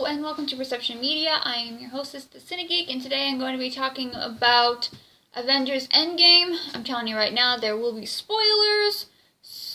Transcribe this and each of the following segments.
Hello and welcome to Perception Media. I am your hostess, the Cinegeek, and today I'm going to be talking about Avengers Endgame. I'm telling you right now, there will be spoilers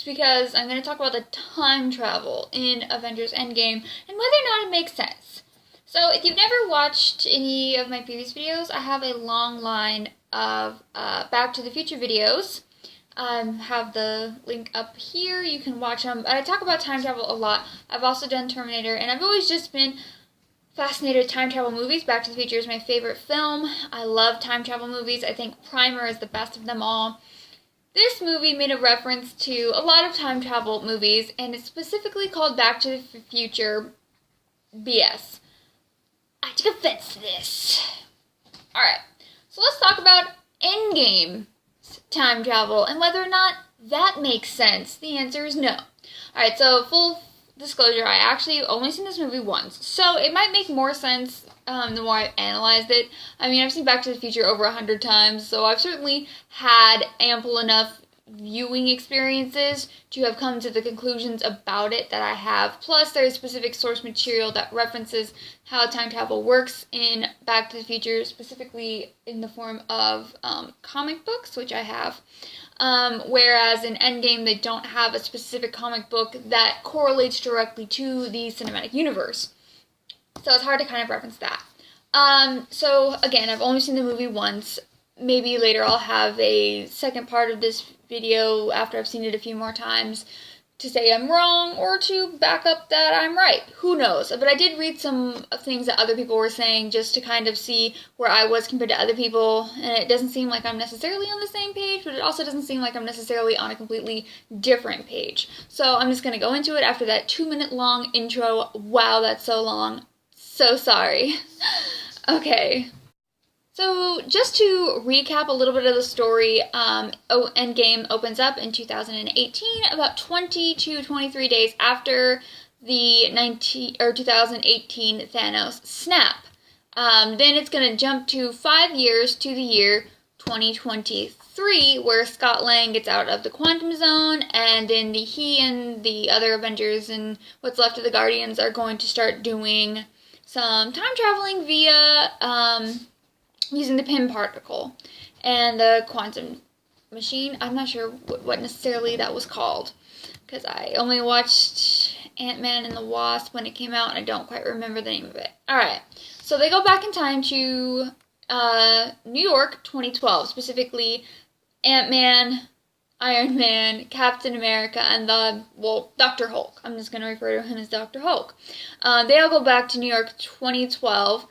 because I'm going to talk about the time travel in Avengers Endgame and whether or not it makes sense. So if you've never watched any of my previous videos, I have a long line of Back to the Future videos. Have the link up here. You can watch them. I talk about time travel a lot. I've also done Terminator, and I've always just been fascinated with time travel movies. Back to the Future is my favorite film. I love time travel movies. I think Primer is the best of them all. This movie made a reference to a lot of time travel movies, and it's specifically called Back to the Future BS. I took offense to this. Alright, so let's talk about Endgame time travel and whether or not that makes sense. The answer is no. Alright, so full disclosure, I actually only seen this movie once, so it might make more sense the more I've analyzed it. I mean, I've seen Back to the Future over 100 times, so I've certainly had ample enough viewing experiences to have come to the conclusions about it that I have. Plus, there's specific source material that references how time travel works in Back to the Future, specifically in the form of comic books, which I have. Whereas in Endgame, they don't have a specific comic book that correlates directly to the cinematic universe. So it's hard to kind of reference that. So again, I've only seen the movie once. Maybe later I'll have a second part of this video after I've seen it a few more times to say I'm wrong or to back up that I'm right. Who knows? But I did read some things that other people were saying just to kind of see where I was compared to other people, and it doesn't seem like I'm necessarily on the same page, but it also doesn't seem like I'm necessarily on a completely different page. So I'm just going to go into it after that 2-minute long intro. Wow, that's so long. So sorry. Okay. So, just to recap a little bit of the story, Endgame opens up in 2018, about 20 to 23 days after the 2018 Thanos snap. Then it's going to jump to 5 years to the year 2023, where Scott Lang gets out of the quantum zone, and then he and the other Avengers and what's left of the Guardians are going to start doing some time traveling via using the Pym particle and the quantum machine. I'm not sure what necessarily that was called, because I only watched Ant-Man and the Wasp when it came out, and I don't quite remember the name of it. Alright, so they go back in time to New York 2012, specifically Ant-Man, Iron Man, Captain America, and Dr. Hulk. I'm just going to refer to him as Dr. Hulk. They all go back to New York 2012.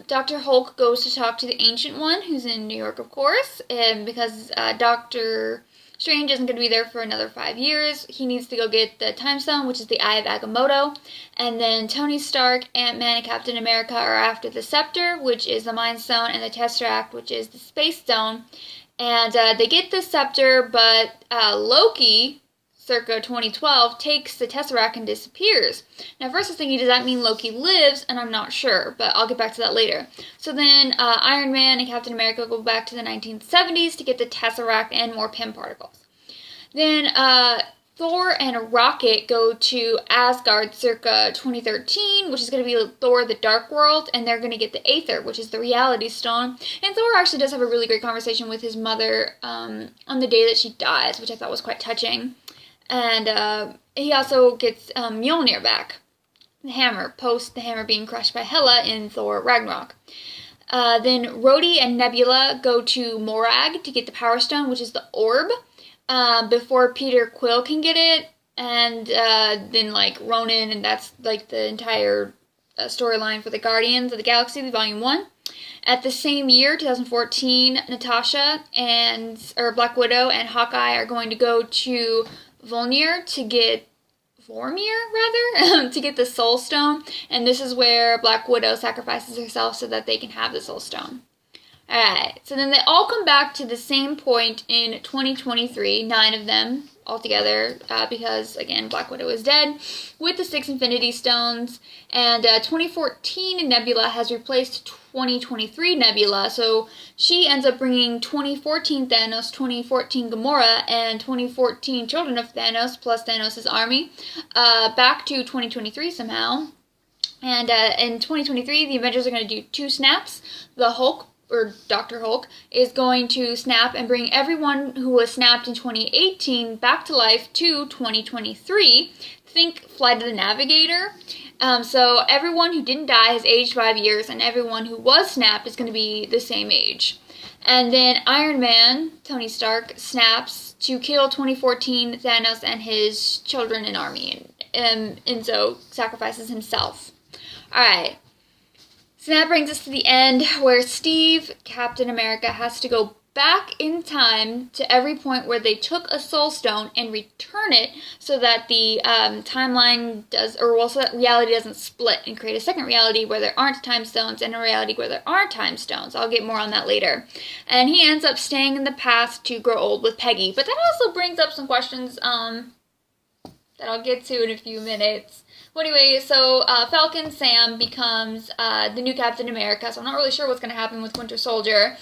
Dr. Hulk goes to talk to the Ancient One, who's in New York, of course, and because Dr. Strange isn't going to be there for another 5 years, he needs to go get the Time Stone, which is the Eye of Agamotto, and then Tony Stark, Ant-Man, and Captain America are after the Scepter, which is the Mind Stone, and the Tesseract, which is the Space Stone, and they get the Scepter, but Loki, circa 2012, takes the Tesseract and disappears. Now, first I was thinking, does that mean Loki lives? And I'm not sure, but I'll get back to that later. So then Iron Man and Captain America go back to the 1970s to get the Tesseract and more Pym particles. Then Thor and Rocket go to Asgard circa 2013, which is going to be Thor the Dark World, and they're going to get the Aether, which is the Reality Stone. And Thor actually does have a really great conversation with his mother on the day that she dies, which I thought was quite touching. And he also gets Mjolnir back, the hammer, post the hammer being crushed by Hela in Thor Ragnarok. Then Rhodey and Nebula go to Morag to get the Power Stone, which is the orb, before Peter Quill can get it. And then, Ronan, and that's, the entire storyline for the Guardians of the Galaxy, Volume 1. At the same year, 2014, Natasha or Black Widow and Hawkeye are going to go to Vormir to get the Soul Stone, and this is where Black Widow sacrifices herself so that they can have the Soul Stone. Alright, so then they all come back to the same point in 2023, 9 of them altogether, because, again, Black Widow is dead, with the 6 Infinity Stones, and 2014 Nebula has replaced 2023 Nebula, so she ends up bringing 2014 Thanos, 2014 Gamora, and 2014 Children of Thanos, plus Thanos' army, back to 2023 somehow. And in 2023, the Avengers are going to do 2 snaps. The Hulk, or Dr. Hulk, is going to snap and bring everyone who was snapped in 2018 back to life to 2023. Think Flight of the Navigator. So everyone who didn't die has aged 5 years, and everyone who was snapped is going to be the same age. And then Iron Man, Tony Stark, snaps to kill 2014 Thanos and his children and army, and so sacrifices himself. Alright, so that brings us to the end where Steve, Captain America, has to go back in time to every point where they took a soul stone and return it so that the timeline so that reality doesn't split and create a second reality where there aren't time stones and a reality where there are time stones. I'll get more on that later. And he ends up staying in the past to grow old with Peggy. But that also brings up some questions that I'll get to in a few minutes. Well, anyway, so Falcon Sam becomes the new Captain America, so I'm not really sure what's going to happen with Winter Soldier.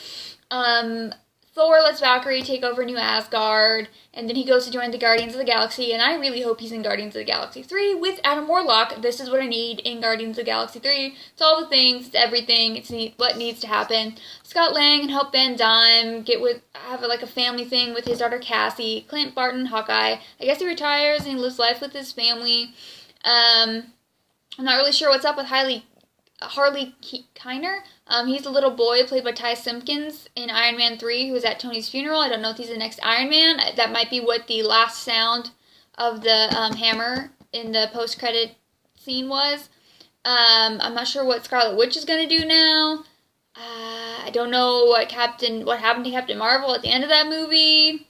Thor lets Valkyrie take over New Asgard, and then he goes to join the Guardians of the Galaxy, and I really hope he's in Guardians of the Galaxy 3 with Adam Warlock. This is what I need in Guardians of the Galaxy 3. It's all the things, it's everything, it's what needs to happen. Scott Lang and Hope Van Dyne have a family thing with his daughter Cassie. Clint Barton, Hawkeye. I guess he retires and he lives life with his family. I'm not really sure what's up with Harley Kiner. He's the little boy played by Ty Simpkins in Iron Man 3 who was at Tony's funeral. I don't know if he's the next Iron Man. That might be what the last sound of the hammer in the post-credit scene was. I'm not sure what Scarlet Witch is going to do now. I don't know what happened to Captain Marvel at the end of that movie.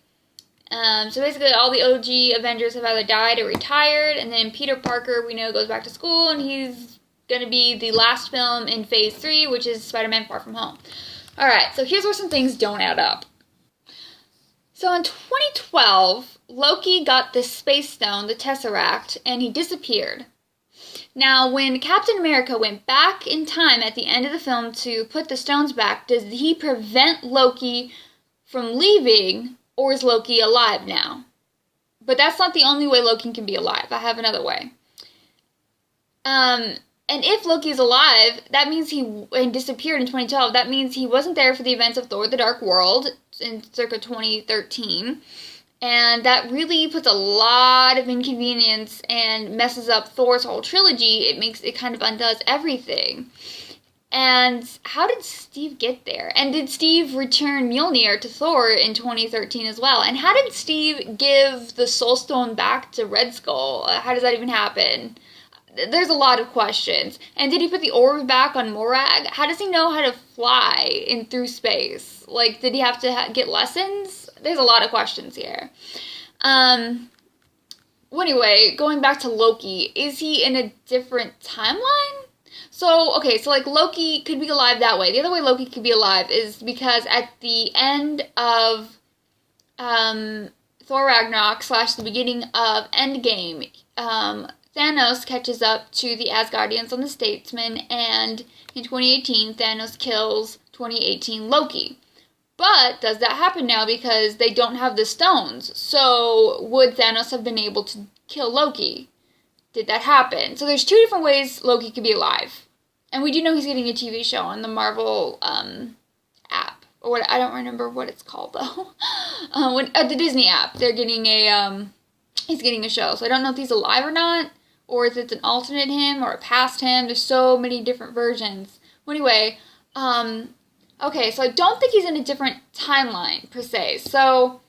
So basically all the OG Avengers have either died or retired, and then Peter Parker, we know, goes back to school, and he's going to be the last film in Phase 3, which is Spider-Man Far From Home. Alright, so here's where some things don't add up. So in 2012, Loki got the Space Stone, the Tesseract, and he disappeared. Now, when Captain America went back in time at the end of the film to put the stones back, does he prevent Loki from leaving, or is Loki alive now? But that's not the only way Loki can be alive. I have another way. And if Loki's alive, that means he disappeared in 2012. That means he wasn't there for the events of Thor: The Dark World in circa 2013. And that really puts a lot of inconvenience and messes up Thor's whole trilogy. It kind of undoes everything. And how did Steve get there? And did Steve return Mjolnir to Thor in 2013 as well? And how did Steve give the Soul Stone back to Red Skull? How does that even happen? There's a lot of questions. And did he put the orb back on Morag? How does he know how to fly through space? Did he have to get lessons? There's a lot of questions here. Well, anyway, going back to Loki, is he in a different timeline? So Loki could be alive that way. The other way Loki could be alive is because at the end of Thor Ragnarok / the beginning of Endgame, Thanos catches up to the Asgardians on the Statesman, and in 2018, Thanos kills 2018 Loki. But does that happen now because they don't have the stones? So would Thanos have been able to kill Loki? Did that happen? So there's 2 different ways Loki could be alive. And we do know he's getting a TV show on the Marvel app. Or what, I don't remember what it's called, though. The Disney app. They're getting he's getting a show. So I don't know if he's alive or not, or if it's an alternate him or a past him. There's so many different versions. Well, anyway, okay, so I don't think he's in a different timeline, per se. So,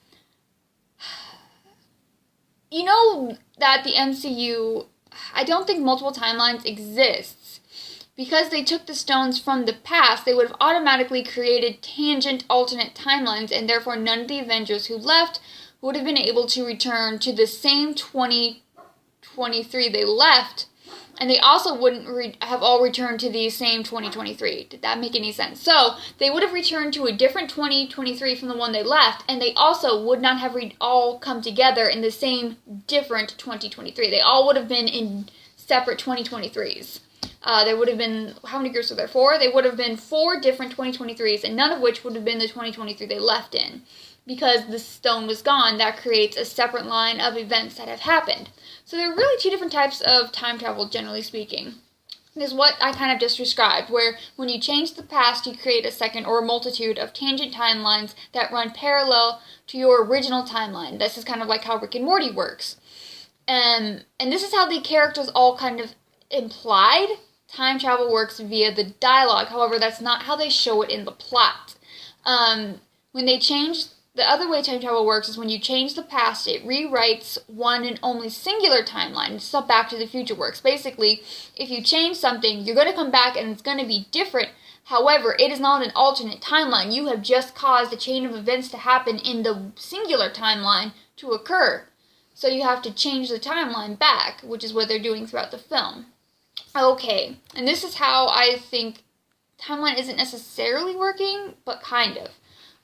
you know that the MCU, I don't think multiple timelines exists. Because they took the stones from the past, they would have automatically created tangent alternate timelines, and therefore none of the Avengers who left would have been able to return to the same 2023 they left, and they also wouldn't have all returned to the same 2023. Did that make any sense? So, they would have returned to a different 2023 from the one they left, and they also would not have all come together in the same different 2023. They all would have been in separate 2023s. There would have been, how many groups are there? 4? They would have been 4 different 2023s, and none of which would have been the 2023 they left in. Because the stone was gone, that creates a separate line of events that have happened. So there are really 2 different types of time travel, generally speaking. is what I kind of just described, where when you change the past, you create a second or a multitude of tangent timelines that run parallel to your original timeline. This is kind of like how Rick and Morty works. And this is how the characters all kind of implied time travel works via the dialogue. However, that's not how they show it in the plot. When they change, the other way time travel works is when you change the past, it rewrites one and only singular timeline. This is how Back to the Future works. Basically, if you change something, you're going to come back and it's going to be different. However, it is not an alternate timeline. You have just caused a chain of events to happen in the singular timeline to occur. So you have to change the timeline back, which is what they're doing throughout the film. Okay, and this is how I think timeline isn't necessarily working, but kind of.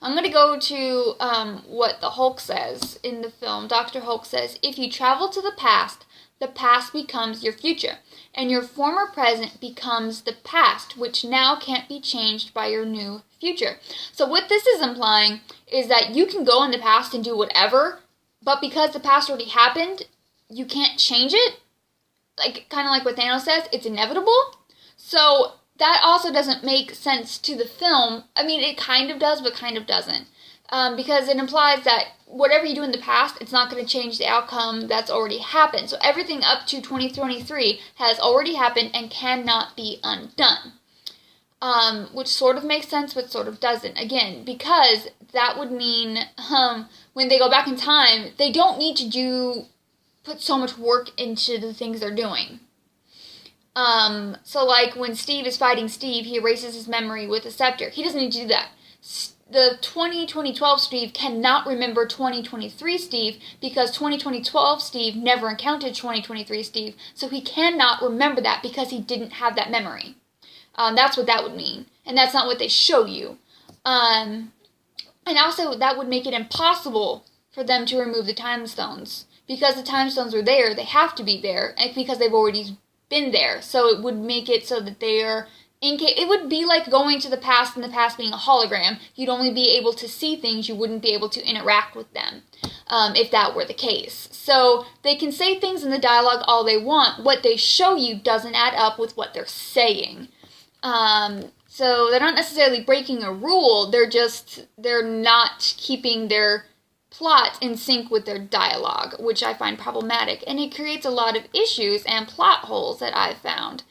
I'm going to go to what the Hulk says in the film. Dr. Hulk says, if you travel to the past becomes your future, and your former present becomes the past, which now can't be changed by your new future. So what this is implying is that you can go in the past and do whatever, but because the past already happened, you can't change it. Like, kind of like what Thanos says, it's inevitable. So that also doesn't make sense to the film. I mean, it kind of does, but kind of doesn't. Because it implies that whatever you do in the past, it's not going to change the outcome that's already happened. So everything up to 2023 has already happened and cannot be undone. Which sort of makes sense, but sort of doesn't. Again, because that would mean when they go back in time, they don't need to put so much work into the things they're doing. So like when Steve is fighting Steve, he erases his memory with a scepter. He doesn't need to do that. The 2012 Steve cannot remember 2023 Steve because 2012 Steve never encountered 2023 Steve, so he cannot remember that because he didn't have that memory. That's what that would mean, and that's not what they show you. And also, that would make it impossible for them to remove the time stones. Because the time stones are there, they have to be there, and because they've already been there. So it would make it so that they are it would be like going to the past and the past being a hologram. You'd only be able to see things, you wouldn't be able to interact with them, if that were the case. So they can say things in the dialogue all they want. What they show you doesn't add up with what they're saying. So they're not necessarily breaking a rule, they're not keeping their plot in sync with their dialogue, which I find problematic, and it creates a lot of issues and plot holes that I've found.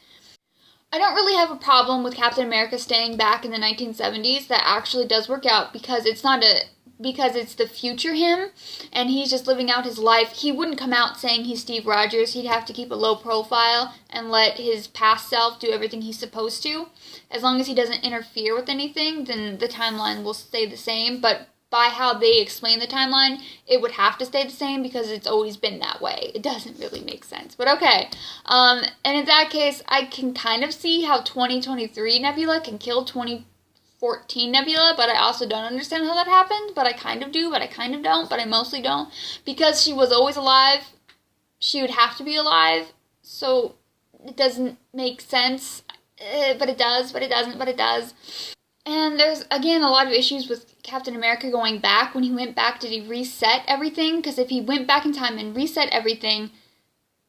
I don't really have a problem with Captain America staying back in the 1970s. That actually does work out because it's the future him, and he's just living out his life. He wouldn't come out saying he's Steve Rogers. He'd have to keep a low profile and let his past self do everything he's supposed to. As long as he doesn't interfere with anything, then the timeline will stay the same, but by how they explain the timeline, it would have to stay the same because it's always been that way. It doesn't really make sense, but okay. And in that case, I can kind of see how 2023 Nebula can kill 2014 Nebula, but I also don't understand how that happened, but I kind of do, but I kind of don't, but I mostly don't. Because she was always alive, she would have to be alive, so it doesn't make sense, but it does, but it doesn't, but it does. And there's, again, a lot of issues with Captain America going back. When he went back, did he reset everything? Because if he went back in time and reset everything,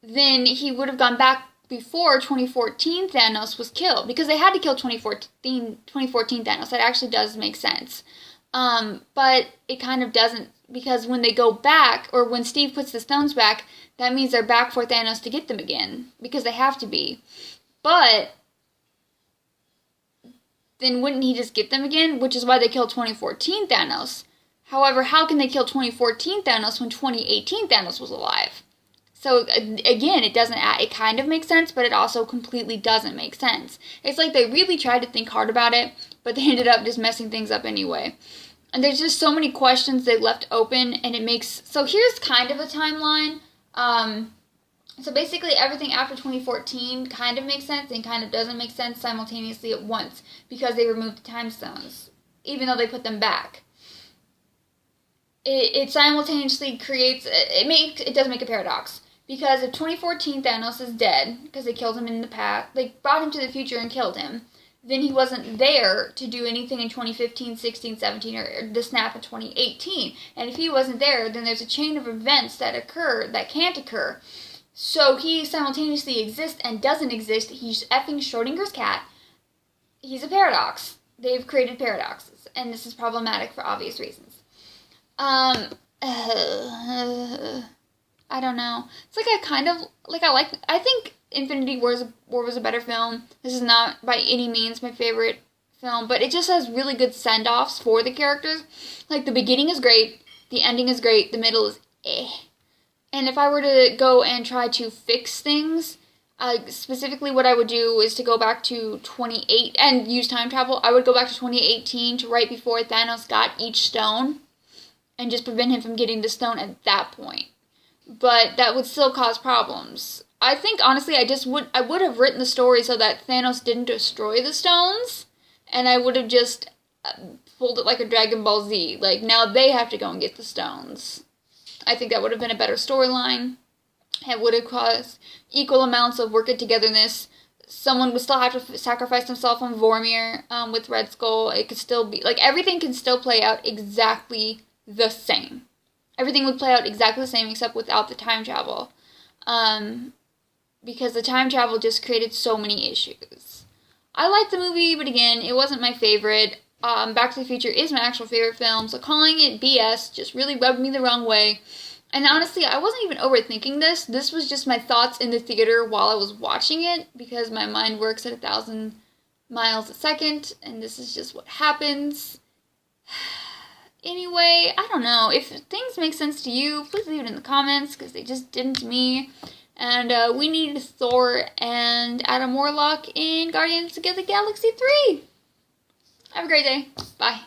then he would have gone back before 2014 Thanos was killed. Because they had to kill 2014 Thanos. That actually does make sense. But it kind of doesn't. Because when they go back, or when Steve puts the stones back, that means they're back for Thanos to get them again. Because they have to be. But then wouldn't he just get them again? Which is why they killed 2014 Thanos. However, how can they kill 2014 Thanos when 2018 Thanos was alive? So, again, it kind of makes sense, but it also completely doesn't make sense. It's like they really tried to think hard about it, but they ended up just messing things up anyway. And there's just so many questions they left open, and it makes... So here's kind of a timeline. So basically everything after 2014 kind of makes sense and kind of doesn't make sense simultaneously at once because they removed the time stones, even though they put them back. It simultaneously creates, it does make a paradox. Because if 2014 Thanos is dead, because they killed him in the past, they brought him to the future and killed him, then he wasn't there to do anything in 2015, 16, 17, or the snap of 2018. And if he wasn't there, then there's a chain of events that can't occur. So he simultaneously exists and doesn't exist. He's effing Schrodinger's cat. He's a paradox. They've created paradoxes, and this is problematic for obvious reasons. I don't know. It's like I think Infinity War was a better film. This is not by any means my favorite film, but it just has really good send-offs for the characters. Like, the beginning is great, the ending is great, the middle is eh. And if I were to go and try to fix things, specifically what I would do is to go back to 28 and use time travel. I would go back to 2018 to right before Thanos got each stone and just prevent him from getting the stone at that point. But that would still cause problems. I think, honestly, I would have written the story so that Thanos didn't destroy the stones, and I would have just pulled it like a Dragon Ball Z. Like, now they have to go and get the stones. I think that would have been a better storyline. It would have caused equal amounts of working togetherness. Someone would still have to sacrifice himself on Vormir with Red Skull. It could still be, like, everything can still play out exactly the same. Everything would play out exactly the same except without the time travel. Because the time travel just created so many issues. I liked the movie, but again, it wasn't my favorite. Back to the Future is my actual favorite film, so calling it BS just really rubbed me the wrong way. And honestly, I wasn't even overthinking this. This was just my thoughts in the theater while I was watching it, because my mind works at 1,000 miles a second, and this is just what happens. Anyway, I don't know. If things make sense to you, please leave it in the comments, because they just didn't to me. And we need Thor and Adam Warlock in Guardians of the Galaxy 3. Have a great day. Bye.